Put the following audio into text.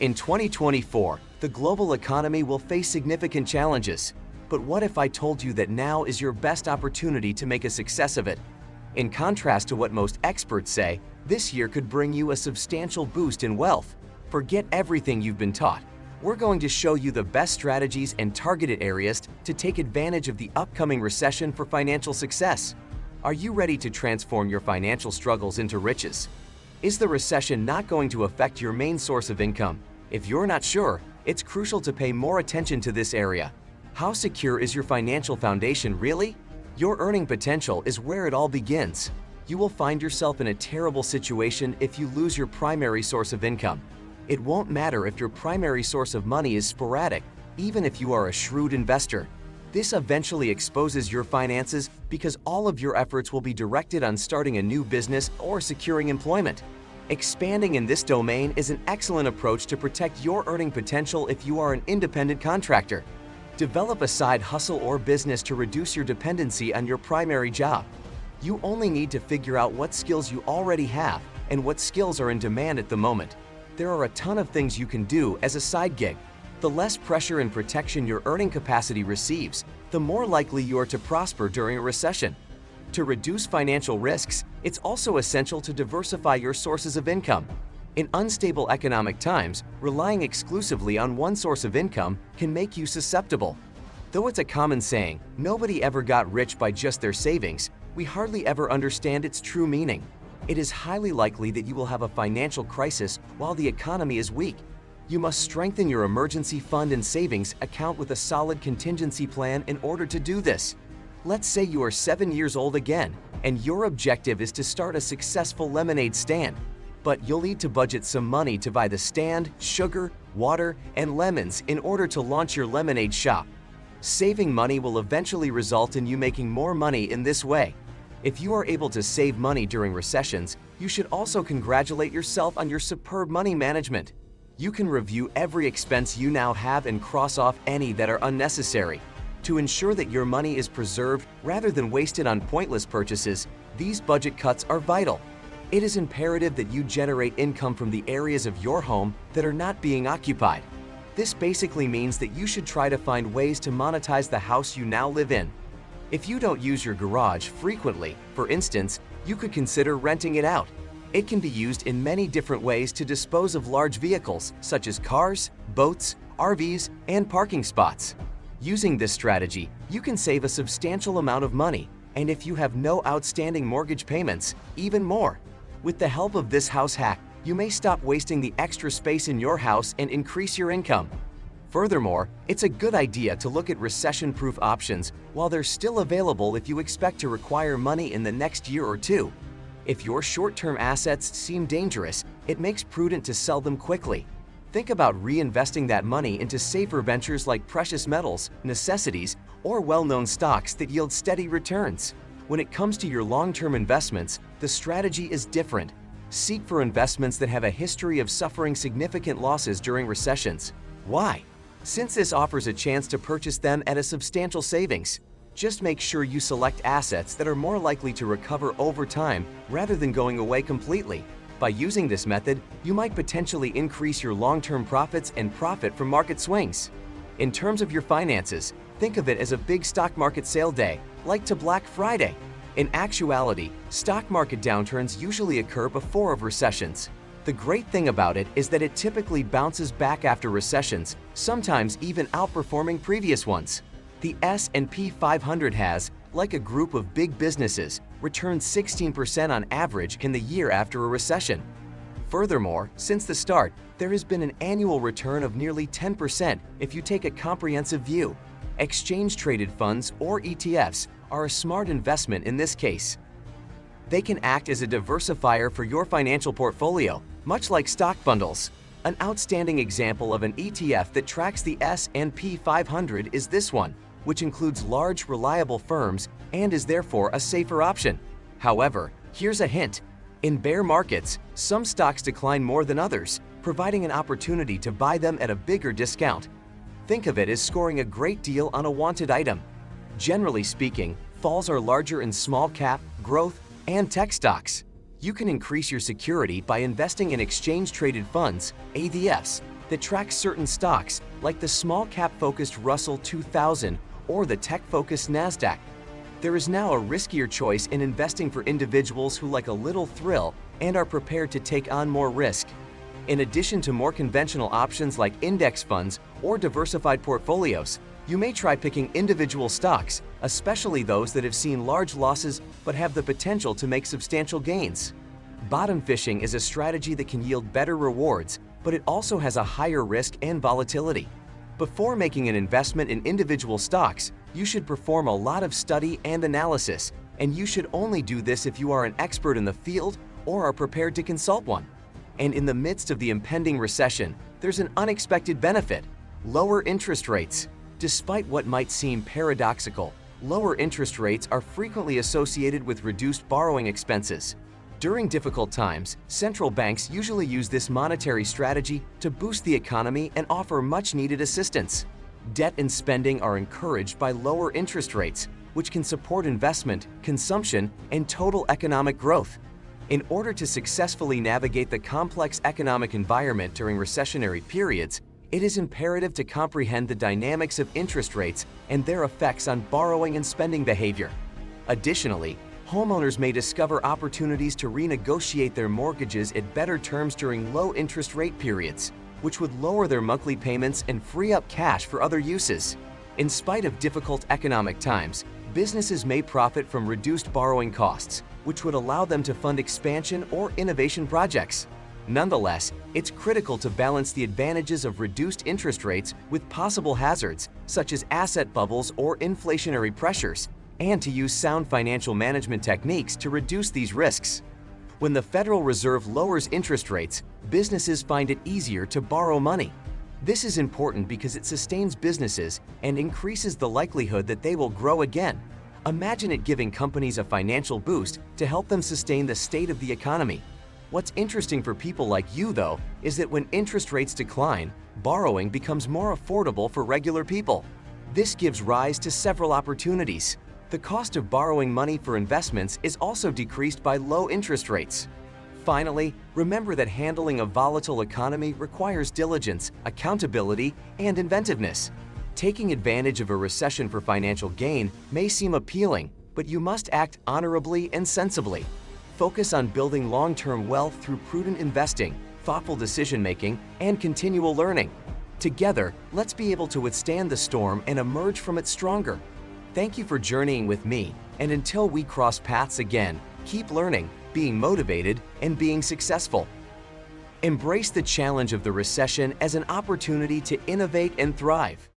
In 2024, the global economy will face significant challenges. But what if I told you that now is your best opportunity to make a success of it? In contrast to what most experts say, this year could bring you a substantial boost in wealth. Forget everything you've been taught. We're going to show you the best strategies and targeted areas to take advantage of the upcoming recession for financial success. Are you ready to transform your financial struggles into riches? Is the recession not going to affect your main source of income? If you're not sure, it's crucial to pay more attention to this area. How secure is your financial foundation really? Your earning potential is where it all begins. You will find yourself in a terrible situation if you lose your primary source of income. It won't matter if your primary source of money is sporadic, even if you are a shrewd investor. This eventually exposes your finances because all of your efforts will be directed on starting a new business or securing employment. Expanding in this domain is an excellent approach to protect your earning potential if you are an independent contractor. Develop a side hustle or business to reduce your dependency on your primary job. You only need to figure out what skills you already have and what skills are in demand at the moment. There are a ton of things you can do as a side gig. The less pressure and protection your earning capacity receives, the more likely you are to prosper during a recession. To reduce financial risks, it's also essential to diversify your sources of income. In unstable economic times, relying exclusively on one source of income can make you susceptible. Though it's a common saying, nobody ever got rich by just their savings, we hardly ever understand its true meaning. It is highly likely that you will have a financial crisis while the economy is weak. You must strengthen your emergency fund and savings account with a solid contingency plan in order to do this. Let's say you are 7 years old again, and your objective is to start a successful lemonade stand. But you'll need to budget some money to buy the stand, sugar, water, and lemons in order to launch your lemonade shop. Saving money will eventually result in you making more money in this way. If you are able to save money during recessions, you should also congratulate yourself on your superb money management. You can review every expense you now have and cross off any that are unnecessary. To ensure that your money is preserved rather than wasted on pointless purchases, these budget cuts are vital. It is imperative that you generate income from the areas of your home that are not being occupied. This basically means that you should try to find ways to monetize the house you now live in. If you don't use your garage frequently, for instance, you could consider renting it out. It can be used in many different ways to dispose of large vehicles, such as cars, boats, RVs, and parking spots. Using this strategy, you can save a substantial amount of money, and if you have no outstanding mortgage payments, even more. With the help of this house hack, you may stop wasting the extra space in your house and increase your income. Furthermore, it's a good idea to look at recession-proof options while they're still available if you expect to require money in the next year or two. If your short-term assets seem dangerous, it makes prudent to sell them quickly. Think about reinvesting that money into safer ventures like precious metals, necessities, or well-known stocks that yield steady returns. When it comes to your long-term investments, the strategy is different. Seek for investments that have a history of suffering significant losses during recessions. Why? Since this offers a chance to purchase them at a substantial savings. Just make sure you select assets that are more likely to recover over time rather than going away completely. By using this method, you might potentially increase your long-term profits and profit from market swings. In terms of your finances, think of it as a big stock market sale day, like to Black Friday. In actuality, stock market downturns usually occur before recessions. The great thing about it is that it typically bounces back after recessions, sometimes even outperforming previous ones. The S&P 500 has, like a group of big businesses, returned 16% on average in the year after a recession. Furthermore, since the start, there has been an annual return of nearly 10% if you take a comprehensive view. Exchange-traded funds, or ETFs, are a smart investment in this case. They can act as a diversifier for your financial portfolio, much like stock bundles. An outstanding example of an ETF that tracks the S&P 500 is this one, which includes large, reliable firms and is therefore a safer option. However, here's a hint. In bear markets, some stocks decline more than others, providing an opportunity to buy them at a bigger discount. Think of it as scoring a great deal on a wanted item. Generally speaking, falls are larger in small cap, growth, and tech stocks. You can increase your security by investing in exchange-traded funds, ADFs, that tracks certain stocks like the small-cap-focused Russell 2000 or the tech-focused NASDAQ. There is now a riskier choice in investing for individuals who like a little thrill and are prepared to take on more risk. In addition to more conventional options like index funds or diversified portfolios, you may try picking individual stocks, especially those that have seen large losses but have the potential to make substantial gains. Bottom fishing is a strategy that can yield better rewards, but it also has a higher risk and volatility. Before making an investment in individual stocks, you should perform a lot of study and analysis, and you should only do this if you are an expert in the field or are prepared to consult one. And in the midst of the impending recession, there's an unexpected benefit: lower interest rates. Despite what might seem paradoxical, lower interest rates are frequently associated with reduced borrowing expenses. During difficult times, central banks usually use this monetary strategy to boost the economy and offer much-needed assistance. Debt and spending are encouraged by lower interest rates, which can support investment, consumption, and total economic growth. In order to successfully navigate the complex economic environment during recessionary periods, it is imperative to comprehend the dynamics of interest rates and their effects on borrowing and spending behavior. Additionally, homeowners may discover opportunities to renegotiate their mortgages at better terms during low interest rate periods, which would lower their monthly payments and free up cash for other uses. In spite of difficult economic times, businesses may profit from reduced borrowing costs, which would allow them to fund expansion or innovation projects. Nonetheless, it's critical to balance the advantages of reduced interest rates with possible hazards, such as asset bubbles or inflationary pressures, and to use sound financial management techniques to reduce these risks. When the Federal Reserve lowers interest rates, businesses find it easier to borrow money. This is important because it sustains businesses and increases the likelihood that they will grow again. Imagine it giving companies a financial boost to help them sustain the state of the economy. What's interesting for people like you, though, is that when interest rates decline, borrowing becomes more affordable for regular people. This gives rise to several opportunities. The cost of borrowing money for investments is also decreased by low interest rates. Finally, remember that handling a volatile economy requires diligence, accountability, and inventiveness. Taking advantage of a recession for financial gain may seem appealing, but you must act honorably and sensibly. Focus on building long-term wealth through prudent investing, thoughtful decision-making, and continual learning. Together, let's be able to withstand the storm and emerge from it stronger. Thank you for journeying with me, and until we cross paths again, keep learning, being motivated, and being successful. Embrace the challenge of the recession as an opportunity to innovate and thrive.